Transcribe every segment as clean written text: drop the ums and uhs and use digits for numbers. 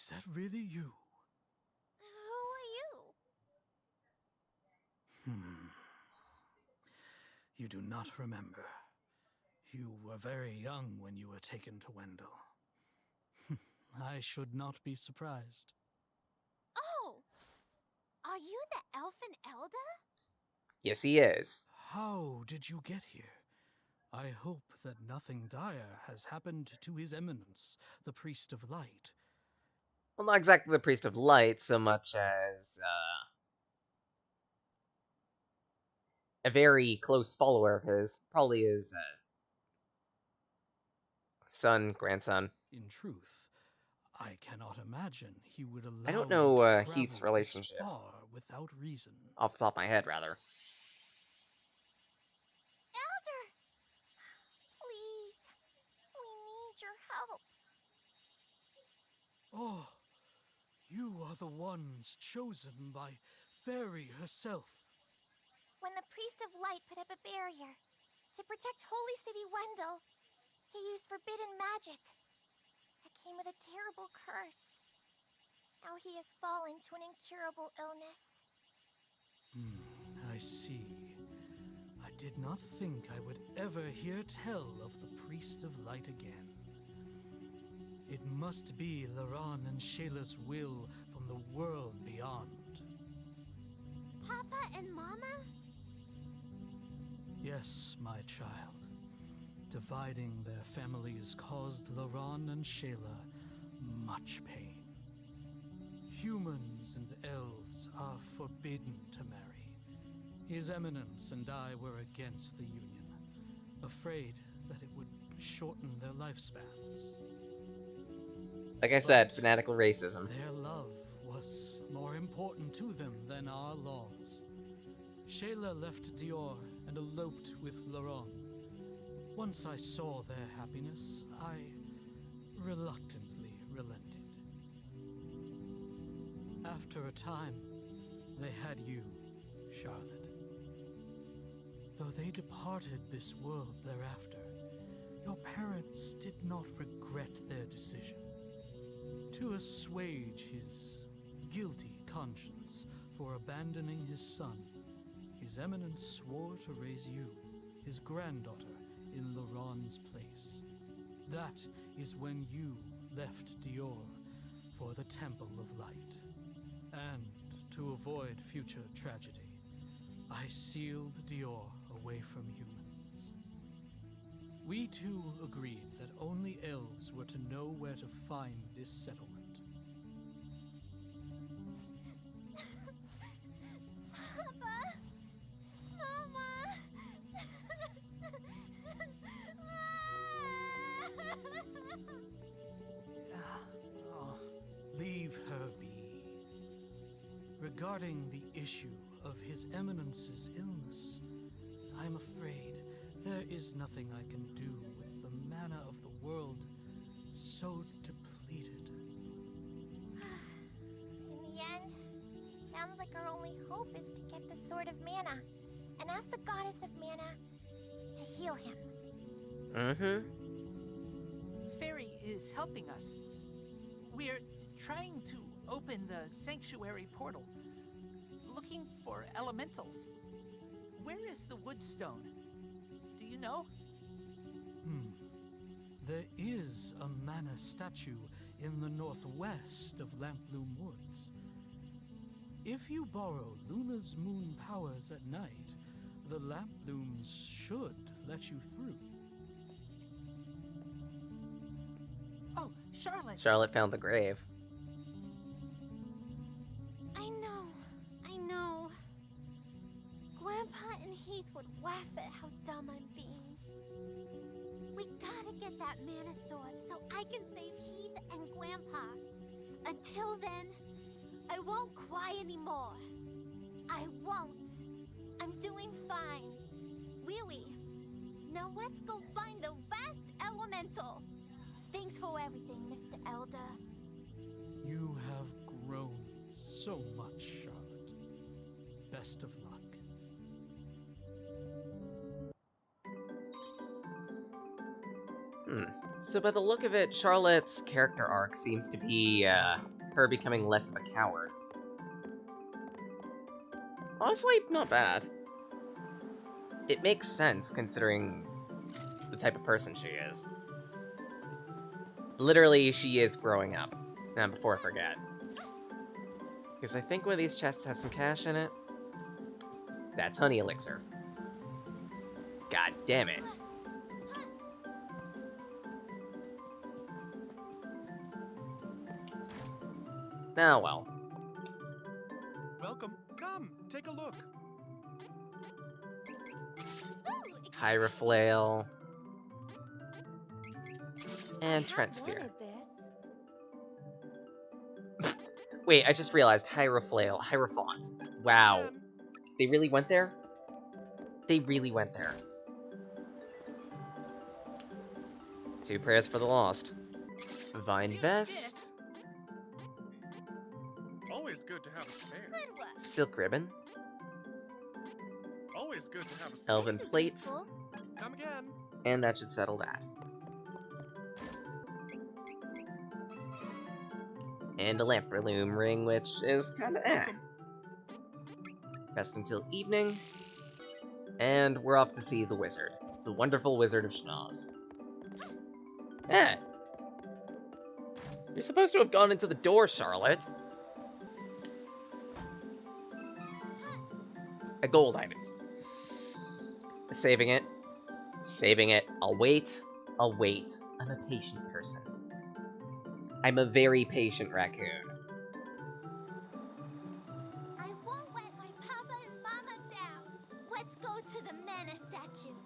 Is that really you? Who are you? You do not remember. You were very young when you were taken to Wendell. I should not be surprised. Oh! Are you the Elfin Elder? Yes, he is. How did you get here? I hope that nothing dire has happened to His Eminence, the Priest of Light. Well, not exactly the Priest of Light, so much as a very close follower of his. Probably his son, grandson. In truth, I cannot imagine he would allow I don't you know to Heath's travel this relationship. far without reason. Off the top of my head, rather. Elder! Please, we need your help. Oh, you are the ones chosen by Fairy herself. When the Priest of Light put up a barrier to protect Holy City Wendell, he used forbidden magic that came with a terrible curse. Now he has fallen to an incurable illness. I see. I did not think I would ever hear tell of the Priest of Light again. It must be Laran and Shayla's will from the world beyond. Papa and Mama? Yes, my child. Dividing their families caused Laran and Shayla much pain. Humans and elves are forbidden to marry. His Eminence and I were against the union, afraid that it would shorten their lifespans. Like I said, fanatical racism. Their love was more important to them than our laws. Shayla left Dior and eloped with Laurent. Once I saw their happiness, I reluctantly relented. After a time, they had you, Charlotte. Though they departed this world thereafter, your parents did not regret their decision. To assuage his guilty conscience for abandoning his son, His Eminence swore to raise you, his granddaughter, in Laurent's place. That is when you left Dior for the Temple of Light. And to avoid future tragedy, I sealed Dior away from humans. We two agreed that only elves were to know where to find this settlement. Papa! Mama! Oh, leave her be. Regarding the issue of His Eminence's illness, I'm afraid there is nothing I can do with the mana of the world so depleted. In the end, sounds like our only hope is to get the Sword of Mana and ask the Goddess of Mana to heal him. Mm-hmm. Fairy is helping us. We're trying to open the sanctuary portal, looking for elementals. Where is the Woodstone? Do you know? There is a mana statue in the northwest of Lampbloom Woods. If you borrow Luna's moon powers at night, the Lampblooms should let you through. Oh, Charlotte! Charlotte found the grave. I know. Grandpa and Heath would laugh at how dumb I'm being. We gotta get that mana sword so I can save Heath and Grandpa. Until then, I won't cry anymore. I won't. I'm doing fine. Really. Now let's go find the vast elemental. Thanks for everything, Mr. Elder. You have grown so much, Charlotte. Best of luck. So by the look of it, Charlotte's character arc seems to be, her becoming less of a coward. Honestly, not bad. It makes sense, considering the type of person she is. Literally, she is growing up. Now, before I forget. Because I think one of these chests has some cash in it. That's honey elixir. God damn it. Ah, well. Welcome. Come, take a look. Hyraflail. And I Trent have Spear. wanted this. Wait, I just realized Hyraflail. Hierophant. Wow. Again. They really went there? They really went there. 2 prayers for the lost. Vine Use vest. this. Always good to have a spare. Good one. Silk ribbon. Always good to have a spare. Elven This is plate. useful. Come again. And that should settle that. And a lamp loom ring, which is kinda Welcome. Rest until evening. And we're off to see the wizard. The wonderful wizard of Schnoz. Eh. You're supposed to have gone into the door, Charlotte. A gold item. Saving it. Saving it. I'll wait. I'll wait. I'm a patient person. I'm a very patient raccoon. I won't let my papa and mama down. Let's go to the mana statue.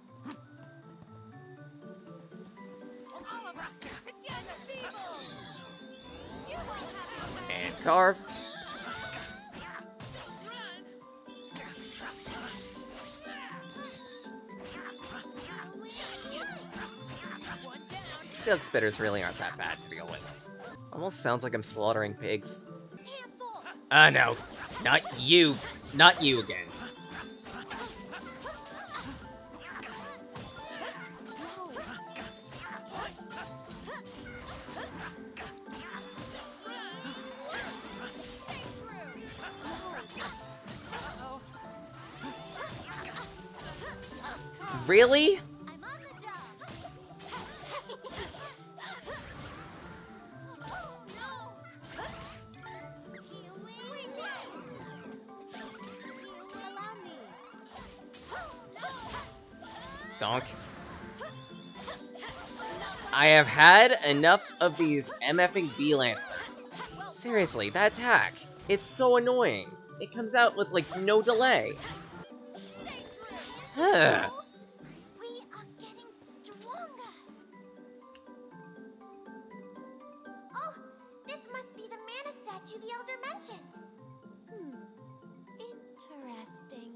All of us together, people. You won't have to And carve. One down. Silk spitters really aren't that bad to deal with. Almost sounds like I'm slaughtering pigs. Handful. No. Not you. Not you again. Uh-oh. Really? I'm on the job. Oh no! Here we go. Allow me. Donk. I have had enough of these MFing bee lancers. Seriously, that attack. It's so annoying. It comes out with, like, no delay. Huh. We are getting stronger. Oh, this must be the mana statue the elder mentioned. Interesting.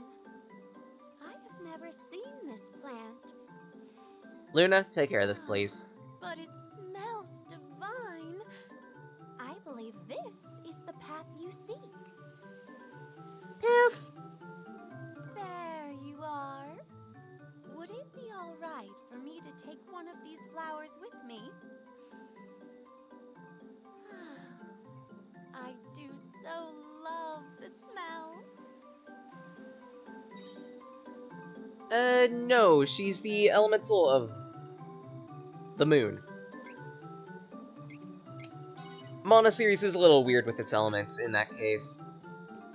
I have never seen this plant, Luna, take care of this, please. but it smells divine. I believe this is the path you seek. Piff. There you are. Would it be all right for me to take one of these flowers with me? I do so love the smell. No, she's the elemental of the moon. Mana series is a little weird with its elements in that case.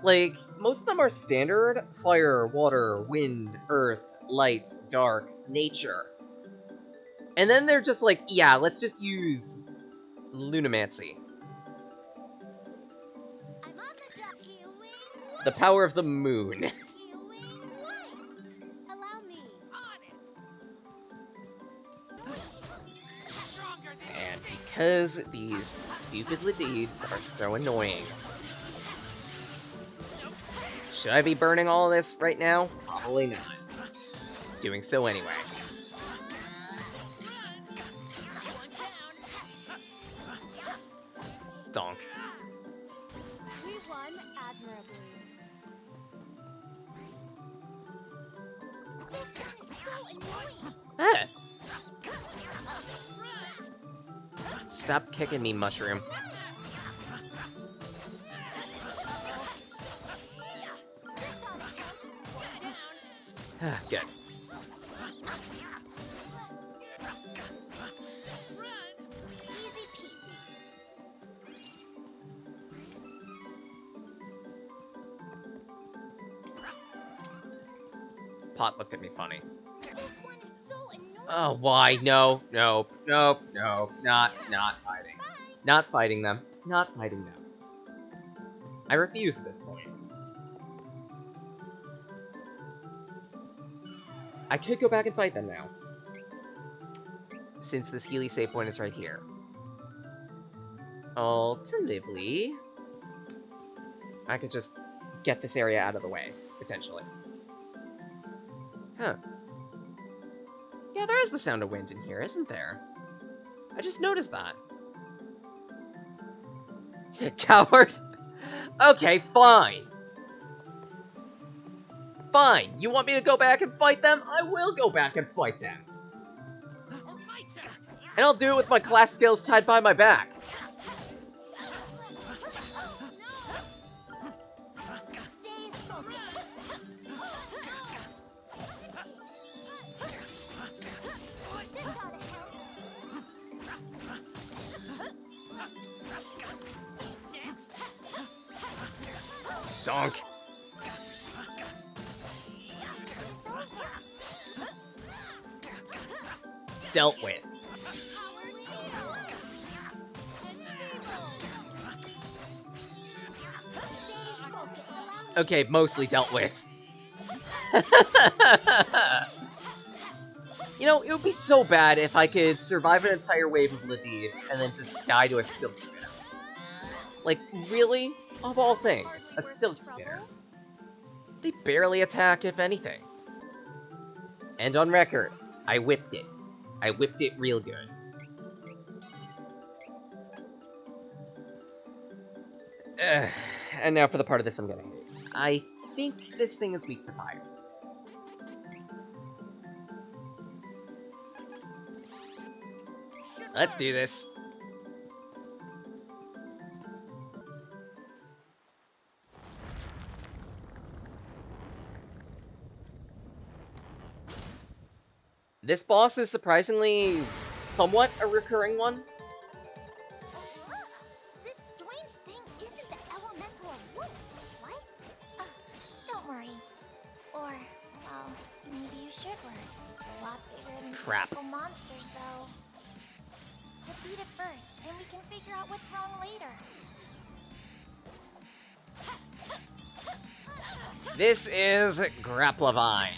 Like, most of them are standard: fire, water, wind, earth, light, dark, nature. And then they're just like, yeah, let's just use lunamancy. I'm on the job. Healing The power of the moon. Healing lights. Allow me. On it. Stronger than And because these stupid Ladibs are so annoying. Should I be burning all this right now? Probably not. Doing so anyway. Donk. We won admirably. This one is so annoying. Ah, Stop kicking me, mushroom. Good. Easy peasy. Pot looked at me funny. This one is so annoying. Oh, why? No, no, no, no, not fighting. Not fighting them. Not fighting them. I refuse at this point. I could go back and fight them now. Since this Healy save point is right here. Alternatively, I could just get this area out of the way, potentially. Huh. Yeah, there is the sound of wind in here, isn't there? I just noticed that. Coward! Okay, fine. Fine, you want me to go back and fight them? I will go back and fight them. And I'll do it with my class skills tied by my back. Stay focused. This ought to help. Donk. Dealt with. Okay, mostly dealt with. You know, it would be so bad if I could survive an entire wave of Ladieves and then just die to a Silk Spinner. Like, really? Of all things, a Silk Spinner. They barely attack, if anything. And on record, I whipped it. I whipped it real good. And now for the part of this I'm gonna hate. I think this thing is weak to fire. Let's do this. This boss is surprisingly somewhat a recurring one. This strange thing isn't the elemental of wood, right? Don't worry. Or, well, maybe you should worry. It's a lot bigger than Crap. typical monsters, though. Defeat it first, and we can figure out what's wrong later. This is Grapplevine.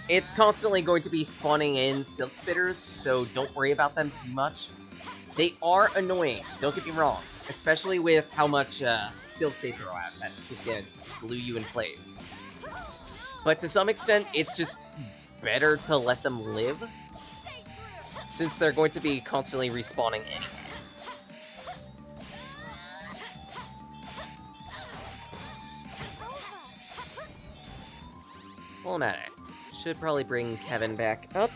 It's constantly going to be spawning in Silk Spitters, so don't worry about them too much. They are annoying, don't get me wrong, especially with how much silk they throw out. That's just gonna glue you in place. But to some extent, it's just better to let them live, since they're going to be constantly respawning anyway. While I'm at it, should probably bring Kevin back up.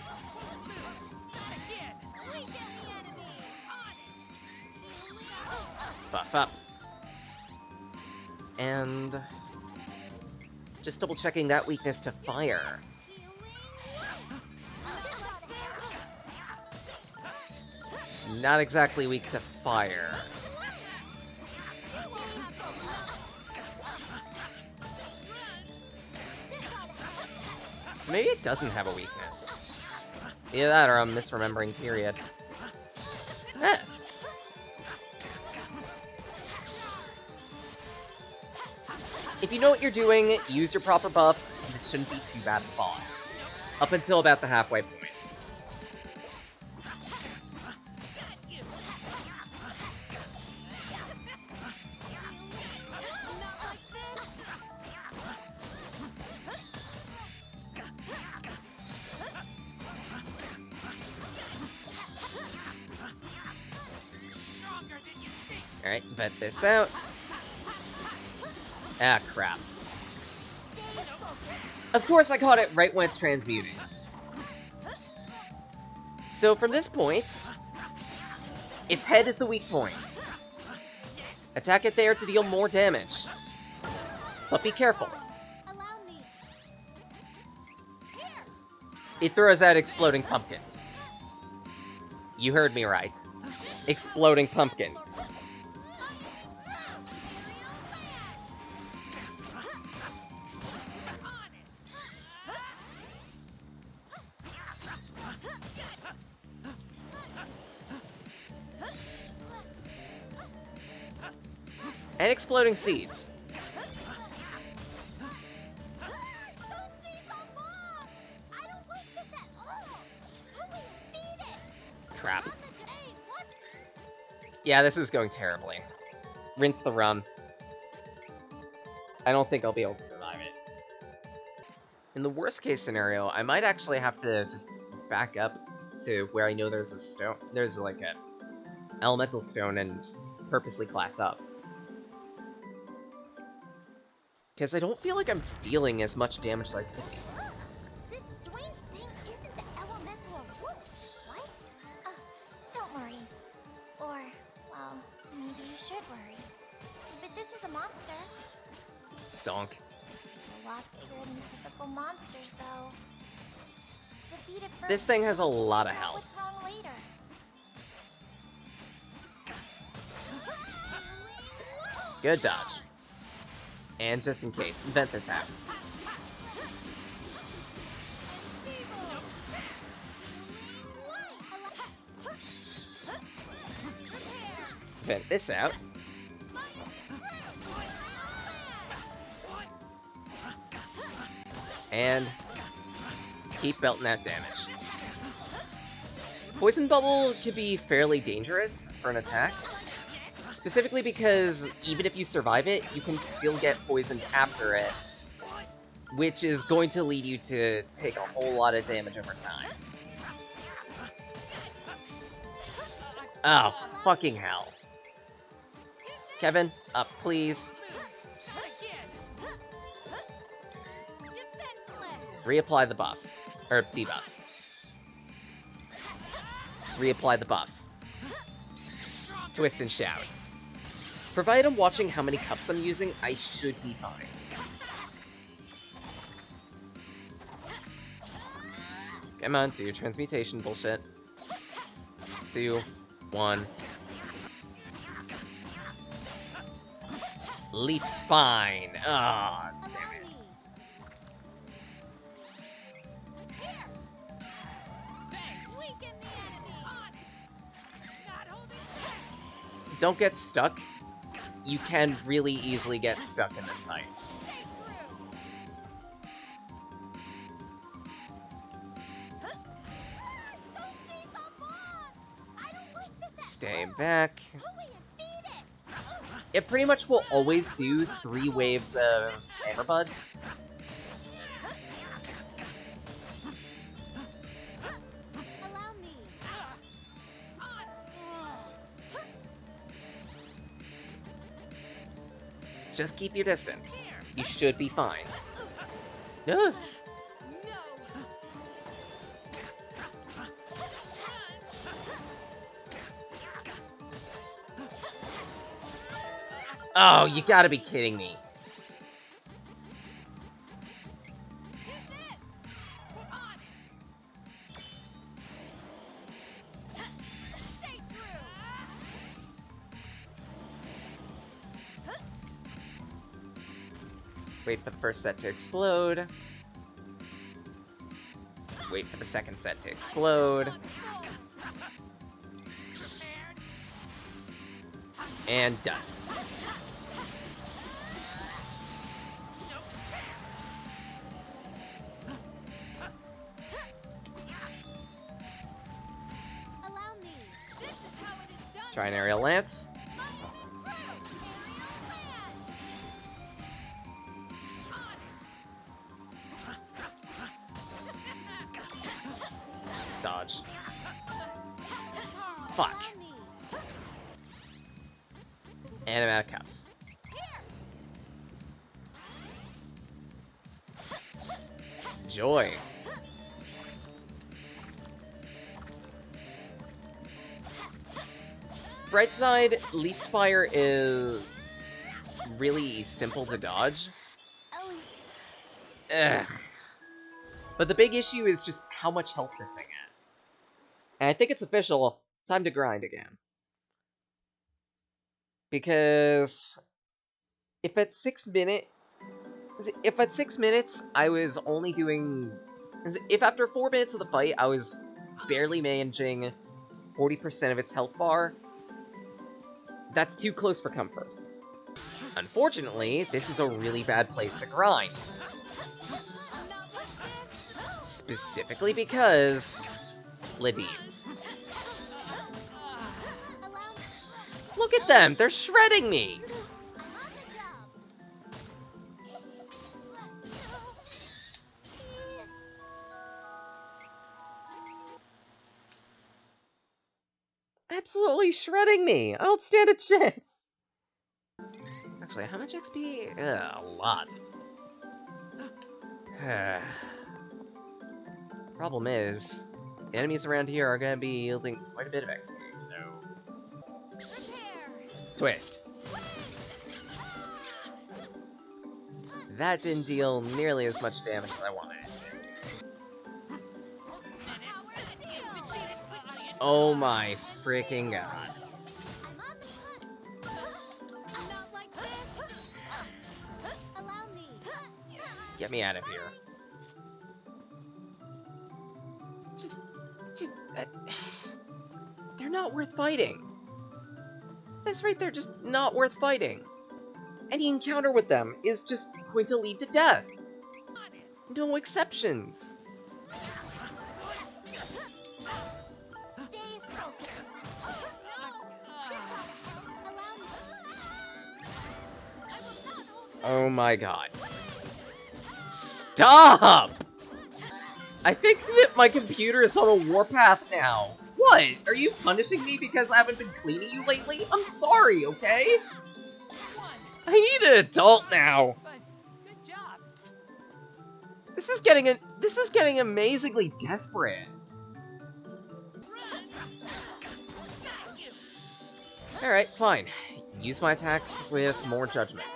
Buff up. And just double checking that weakness to fire. Not exactly weak to fire. Maybe it doesn't have a weakness. Either that or I'm misremembering, period. Eh. If you know what you're doing, use your proper buffs, this shouldn't be too bad of a boss. Up until about the halfway point. Alright, vet this out. Ah, crap. Of course I caught it right when it's transmuting. So from this point, Its head is the weak point. Attack it there to deal more damage. But be careful. Allow me. Here. It throws out exploding pumpkins. You heard me right. Exploding pumpkins. And exploding seeds. Crap. Yeah, this is going terribly. Rinse the run. I don't think I'll be able to survive it. In the worst case scenario, I might actually have to just back up to where I know there's a stone. There's like a elemental stone and purposely class up. Because I don't feel like I'm dealing as much damage as I could. This strange thing isn't the elemental of wood. What? Don't worry. Or, well, maybe you should worry. But this is a monster. Donk. It's a lot bigger than typical monsters, though. Defeat it first. This thing has a lot of figure out health. What's wrong later? Good dodge. And just in case, vent this out. Vent this out. And keep belting that damage. Poison Bubble can be fairly dangerous for an attack. Specifically because even if you survive it, you can still get poisoned after it, which is going to lead you to take a whole lot of damage over time. Oh, fucking hell. Kevin, up, please. Reapply the buff. Or debuff. Reapply the buff. Twist and shout. Provided I'm watching how many cups I'm using, I should be fine. Come on, do your transmutation bullshit. 2, 1. Leap spine. Ah, damn it. Don't get stuck. You can really easily get stuck in this fight. Stay back. It pretty much will always do 3 waves of Hammer Buds. Just keep your distance. You should be fine. Ugh. Oh, you gotta be kidding me. Wait for the first set to explode. Wait for the second set to explode. And dust. Try an aerial lance. Dodge. Fuck. And I'm out of cups. Joy. Bright side, Leaf Spire is really simple to dodge. Oh, Ugh. But the big issue is just how much health this thing has. And I think it's official. Time to grind again. Because if at 6 minutes I was only doing, if after 4 minutes of the fight I was barely managing 40% of its health bar, that's too close for comfort. Unfortunately, this is a really bad place to grind. Specifically because Ladibs. Look at them! They're shredding me! Absolutely shredding me! I don't stand a chance! Actually, how much XP? A lot. Problem is, the enemies around here are gonna be yielding quite a bit of XP, so... Twist. That didn't deal nearly as much damage as I wanted it to. Oh my freaking god. Get me out of here. They're not worth fighting. That's right, they're just not worth fighting. Any encounter with them is just going to lead to death. No exceptions. Oh my god. Stop! I think that my computer is on a warpath now. What? Are you punishing me because I haven't been cleaning you lately? I'm sorry, okay? I need an adult now. Good job. This is getting amazingly desperate. Alright, fine. Use my attacks with more judgment.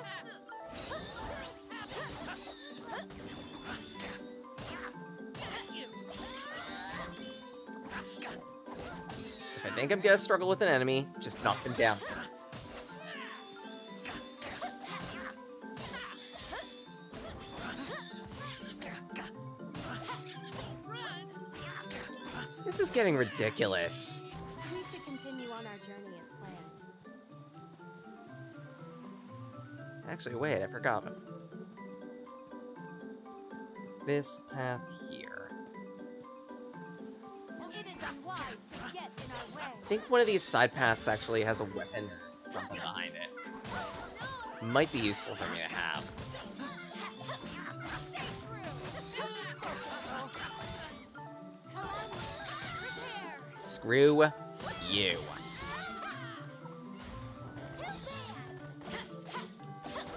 If I think I'm gonna struggle with an enemy, just knock them down first. This is getting ridiculous. we should continue on our journey as planned. Actually, wait, I forgot. This path here. It is unwise to get in our way. I think one of these side paths actually has a weapon or something behind it. Might be useful for me to have. Screw you.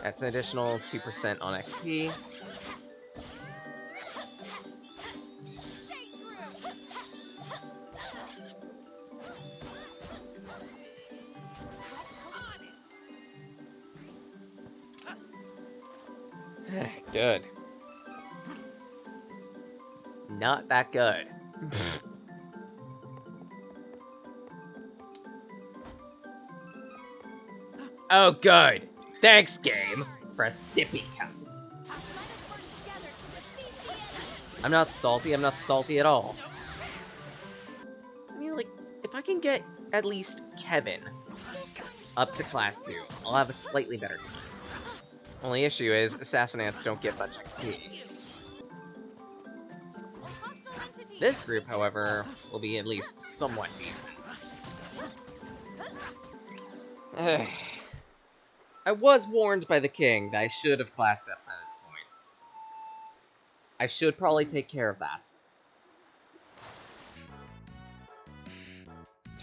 That's an additional 2% on XP. Good. Not that good. Oh, good. Thanks, game, for a sippy cup. I'm not salty at all. I mean, like, if I can get at least Kevin up to class 2, I'll have a slightly better time. Only issue is, Assassinants don't get much XP. This group, however, will be at least somewhat decent. I was warned by the king that I should have classed up by this point. I should probably take care of that.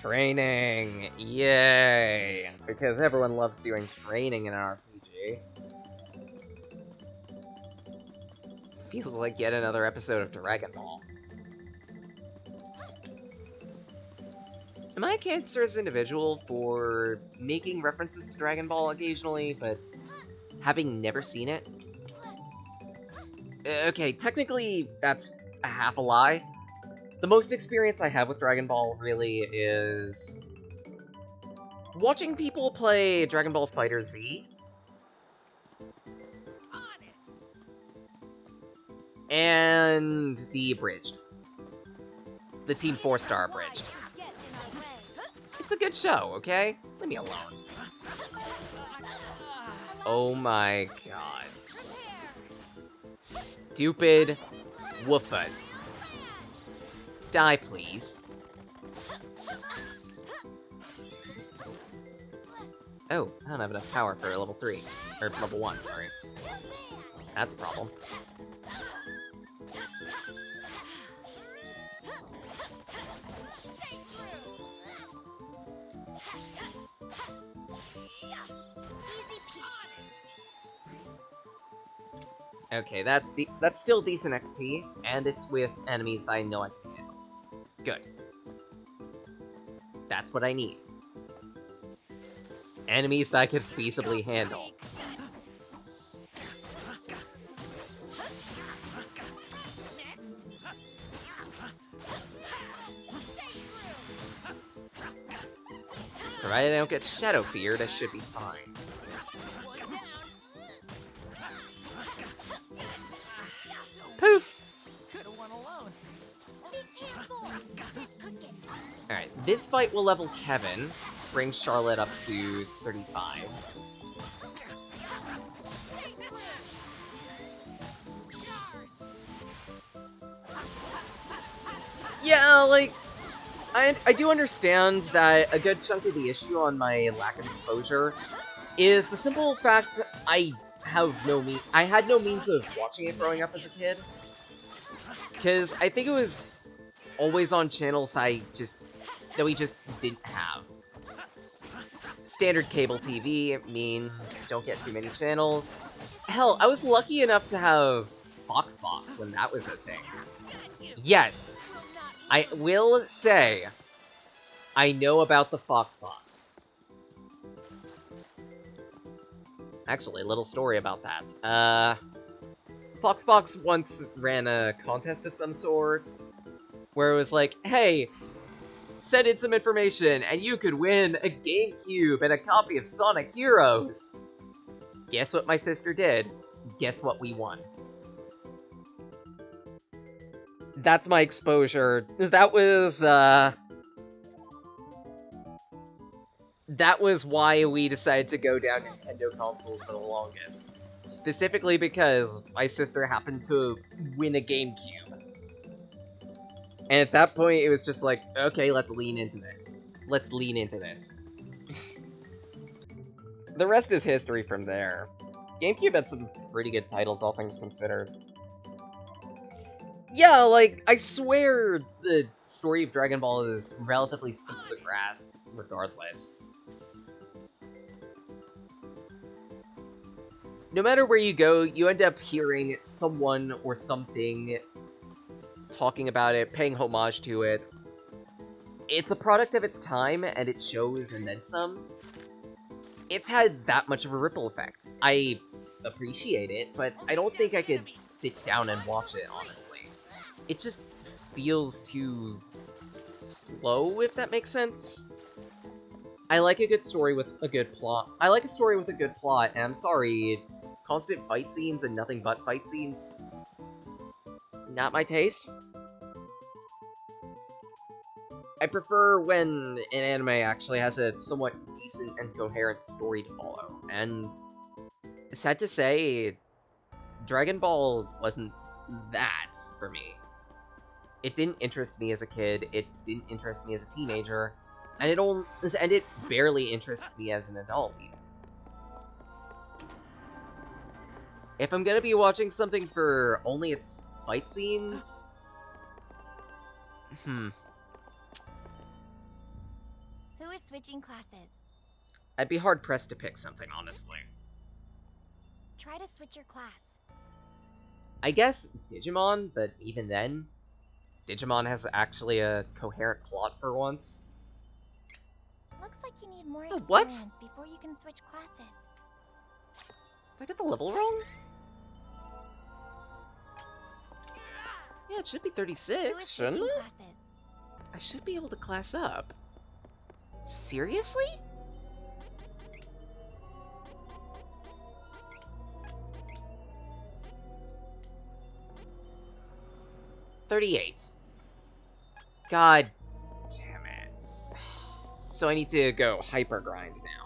Training! Yay! Because everyone loves doing training in an RPG. Feels like yet another episode of Dragon Ball. Am I a cancerous individual for making references to Dragon Ball occasionally, but having never seen it? Okay, technically, that's a half a lie. The most experience I have with Dragon Ball really is watching people play Dragon Ball Fighter Z and the abridged. The Team 4-Star abridged. It's a good show, okay? Leave me alone. Oh my god. Stupid woofas. Die, please. Oh, I don't have enough power for level 3. Or level 1, sorry. That's a problem. Okay, that's still decent XP, and it's with enemies that I know I can handle. Good. That's what I need. Enemies that I can feasibly handle. Provided I don't get shadow feared, I should be fine. Poof! Alright, this fight will level Kevin, bring Charlotte up to 35. Yeah, like, I do understand that a good chunk of the issue on my lack of exposure is the simple fact I had no means of watching it growing up as a kid. Because I think it was always on channels that we just didn't have. Standard cable TV means don't get too many channels. Hell, I was lucky enough to have Foxbox when that was a thing. Yes, I will say, I know about the Foxbox. Actually, a little story about that. Foxbox once ran a contest of some sort, where it was like, hey, send in some information, and you could win a GameCube and a copy of Sonic Heroes. Guess what my sister did? Guess what we won? That's my exposure. That was why we decided to go down Nintendo consoles for the longest. Specifically because my sister happened to win a GameCube. And at that point, it was just like, okay, let's lean into it. Let's lean into this. The rest is history from there. GameCube had some pretty good titles, all things considered. Yeah, like, I swear the story of Dragon Ball is relatively simple to grasp, regardless. No matter where you go, you end up hearing someone or something talking about it, paying homage to it. It's a product of its time, and it shows and then some. It's had that much of a ripple effect. I appreciate it, but I don't think I could sit down and watch it, honestly. It just feels too slow, if that makes sense. I like a good story with a good plot. I like a story with a good plot, and I'm sorry, constant fight scenes and nothing but fight scenes, not my taste. I prefer when an anime actually has a somewhat decent and coherent story to follow, and sad to say, Dragon Ball wasn't that for me. It didn't interest me as a kid, it didn't interest me as a teenager, and it barely interests me as an adult, even. If I'm gonna be watching something for only its fight scenes... Who is switching classes? I'd be hard-pressed to pick something, honestly. Try to switch your class. I guess Digimon, but even then, Digimon has actually a coherent plot for once. Looks like you need more Oh, experience what? before you can switch classes. Did I get the level wrong? Yeah, it should be Who 36, is shouldn't switching it? classes? I should be able to class up. Seriously? $38. God damn it. So I need to go hyper grind now.